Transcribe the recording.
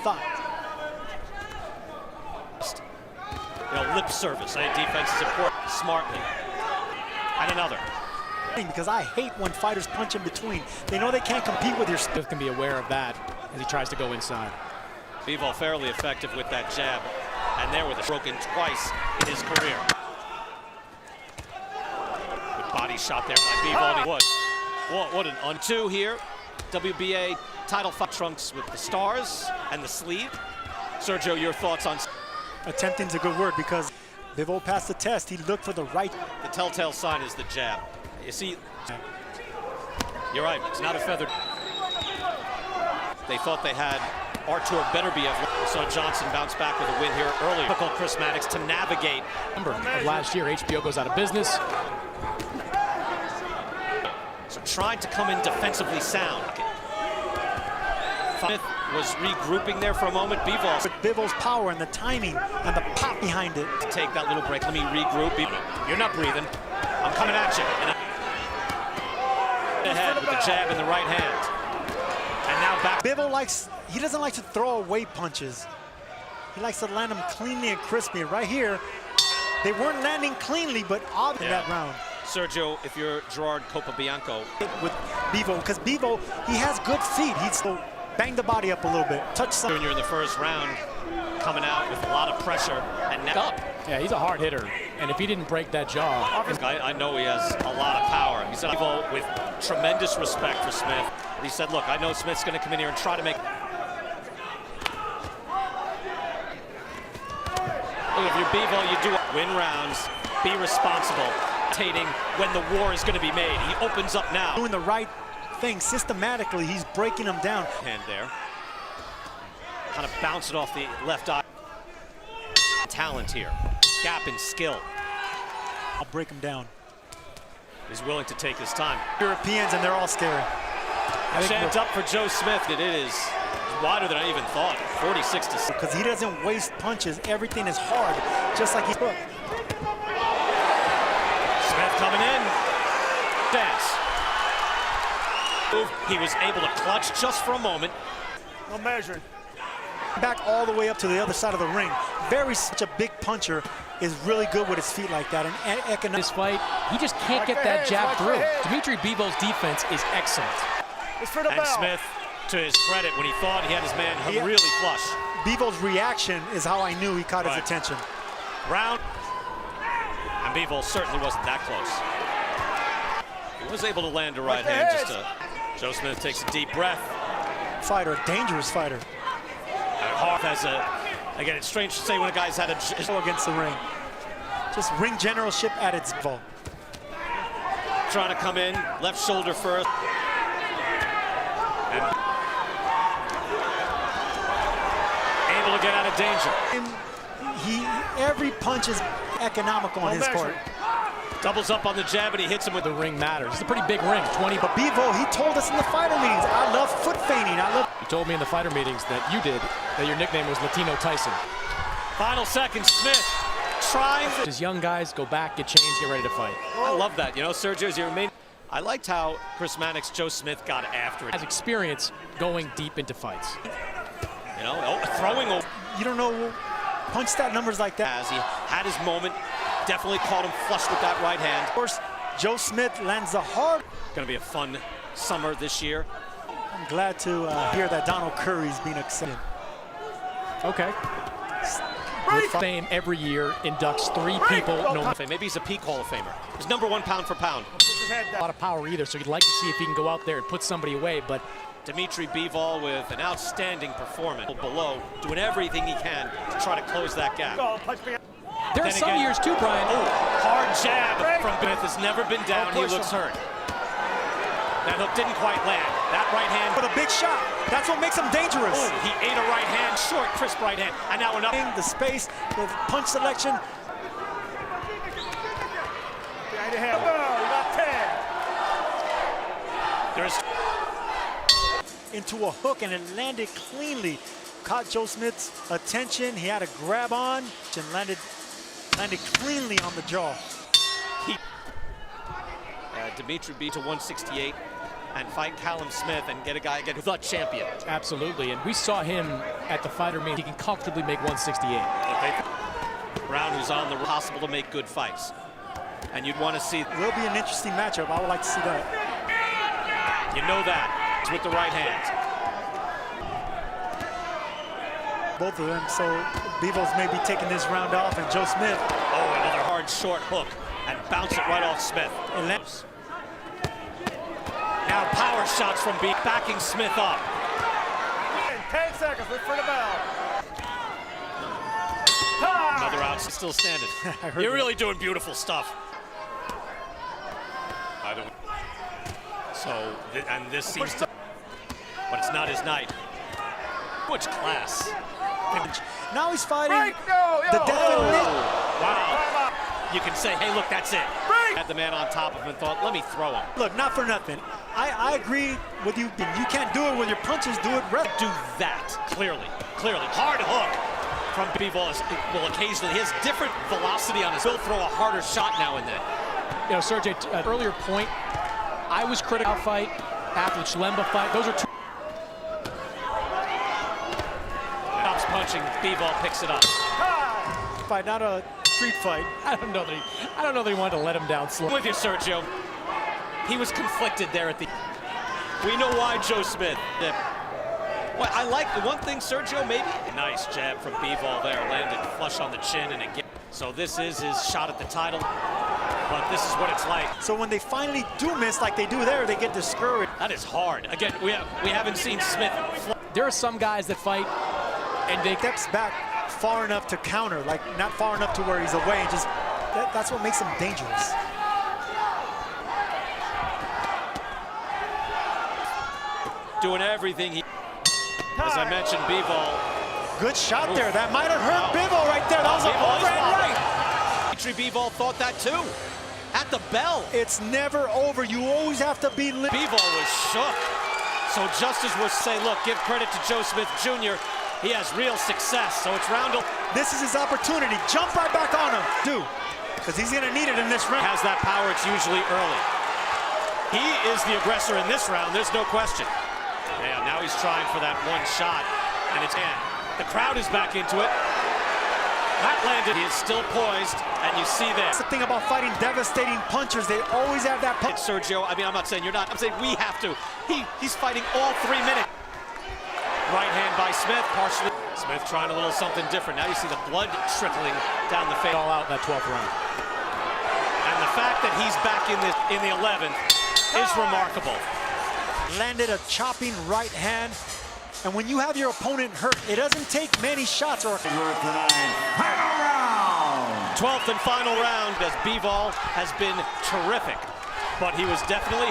thought. Lip service. Defense is important. Smartly. And another. Because I hate when fighters punch in between. They know they can't compete with your Smith can be aware of that as he tries to go inside. Bivol fairly effective with that jab. And there with a broken twice in his career. Good body shot there by Bivol. What an on-2 here. WBA title fight trunks with the stars and the sleeve. Sergio, your thoughts on... Attempting is a good word because Bivol passed the test. He looked for the right. The telltale sign is the jab. You see, you're right, it's not a feather. They thought they had Artur Beterbiev. Saw Johnson bounce back with a win here earlier. Difficult Chris Mannix to navigate. Of last year, HBO goes out of business. So trying to come in defensively sound. Smith was regrouping there for a moment. Bivol. With Bivol's power and the timing and the pop behind it. Take that little break. Let me regroup. You're not breathing. I'm coming at you. And ahead with the jab in the right hand. And now back. Bivol he doesn't like to throw away punches. He likes to land them cleanly and crispy. And right here, they weren't landing cleanly, but odd in that round. Sergio, if you're Gerard Copabianco. With Bivol, because Bivol, he has good feet. He'd still bang the body up a little bit. Touch something. Junior in the first round, coming out with a lot of pressure and now up. Yeah, he's a hard hitter, and if he didn't break that jaw, I know he has a lot of power. He said with tremendous respect for Smith. He said, "Look, I know Smith's going to come in here and try to make." Look, if you're Bivol, you do win rounds, be responsible, when the war is going to be made. He opens up now. Doing the right thing systematically, he's breaking them down. Hand there. Kind of bounce it off the left eye. Talent here. Gap in skill. I'll break him down. He's willing to take his time. Europeans, and they're all scary. Chance up for Joe Smith. It is wider than I even thought. 46-6. Because he doesn't waste punches. Everything is hard, just like he's put. Smith coming in. Dance. He was able to clutch just for a moment. No measuring. Back all the way up to the other side of the ring. Such a big puncher is really good with his feet like that. And this fight, he just can't get that jab through. Dmitry Bivol's defense is excellent. And Smith, to his credit, when he thought he had his man really flush. Bivol's reaction is how I knew he caught his attention. Round. And Bivol certainly wasn't that close. He was able to land a right hand. Joe Smith takes a deep breath. Fighter, a dangerous fighter. Hart has again, it's strange to say when a guy's had a against the ring. Just ring generalship at its full. Trying to come in, left shoulder first. And able to get out of danger. Every punch is economical on his part. Doubles up on the jab and he hits him with the ring matters. It's a pretty big ring, 20. But Bivol, he told us in the fighter meetings, I love foot feigning. You told me in the fighter meetings that you did, that your nickname was Latino Tyson. Final seconds, Smith trying. As young guys go back, get changed, get ready to fight. I love that. You know, Sergio's your main. I liked how Chris Mannix, Joe Smith got after it. Has experience going deep into fights. You know, throwing. You don't know punch stat numbers like that. As he had his moment, definitely caught him flush with that right hand. Of course, Joe Smith lands the hard. Going to be a fun summer this year. I'm glad to hear that Donald Curry's being accepted. Okay. Fame every year inducts 3 people. Maybe he's a peak Hall of Famer. He's #1 pound for pound. A lot of power either, so you'd like to see if he can go out there and put somebody away, but Dmitry Bivol with an outstanding performance below, doing everything he can to try to close that gap. There are some years too, Brian. Hard jab from Smith has never been down. He looks hurt. That hook didn't quite land. That right hand. With a big shot. That's what makes him dangerous. Ooh, he ate a right hand, short, crisp right hand. And now another. The space, the punch selection. There's into a hook, and it landed cleanly. Caught Joe Smith's attention. He had a grab on and landed cleanly on the jaw. Dmitry beat to 168. and fight Callum Smith and get a guy, get the champion. Absolutely, and we saw him at the fighter meet. He can comfortably make 168. Brown, who's on the possible to make good fights. And you'd want to see. It will be an interesting matchup. I would like to see that. You know that. It's with the right hand. Both of them, so Bivol may be taking this round off, and Joe Smith. Oh, another hard short hook and bounce it right off Smith. Now power shots from B, backing Smith up. 10 seconds, look for the bell. Another out, still standing. You're really doing beautiful stuff. I don't. So, and this seems to, but it's not his night. Much class. Now he's fighting the definition. Wow. You can say, hey, look, that's it. Had the man on top of him and thought, let me throw him. Look, not for nothing. I agree with you. You can't do it with your punches. Do it right. Do that, clearly. Hard hook from Bivol. Well, occasionally, he has different velocity on his. He'll throw a harder shot now and then. You know, Sergey, earlier point, I was critical of that fight after the Chilemba fight. Those are two. Stops punching, Bivol picks it up. Fight, not a street fight. I don't know that he wanted to let him down slow. With you, Sergio. He was conflicted there at the. We know why, Joe Smith. Well, I like the one thing, Sergio, maybe. Nice jab from Bivol there, landed flush on the chin, and again. So this is his shot at the title, but this is what it's like. So when they finally do miss like they do there, they get discouraged. That is hard. Again, we haven't seen Smith. There are some guys that fight and they steps back far enough to counter, like not far enough to where he's away, and just that's what makes him dangerous. Doing everything he. As I mentioned, Bivol. Good shot there. That might have hurt Bivol right there. That was an overhand right. Bivol thought that too. At the bell. It's never over. You always have to be. Bivol was shook. So just as we're saying, look, give credit to Joe Smith Jr. He has real success. So it's round. This is his opportunity. Jump right back on him. Do. Because he's going to need it in this round. Has that power. It's usually early. He is the aggressor in this round. There's no question. Yeah, now he's trying for that one shot, and it's in. The crowd is back into it. That landed. He is still poised, and you see that. That's the thing about fighting devastating punchers. They always have that punch. Sergio, I mean, I'm not saying you're not. I'm saying we have to. He's fighting all 3 minutes. Right hand by Smith, partially. Smith trying a little something different. Now you see the blood trickling down the face. all out in that 12th round. And the fact that he's back in the 11th is remarkable. Landed a chopping right hand. And when you have your opponent hurt, it doesn't take many shots or. 12th and final round, as Bivol has been terrific, but he was definitely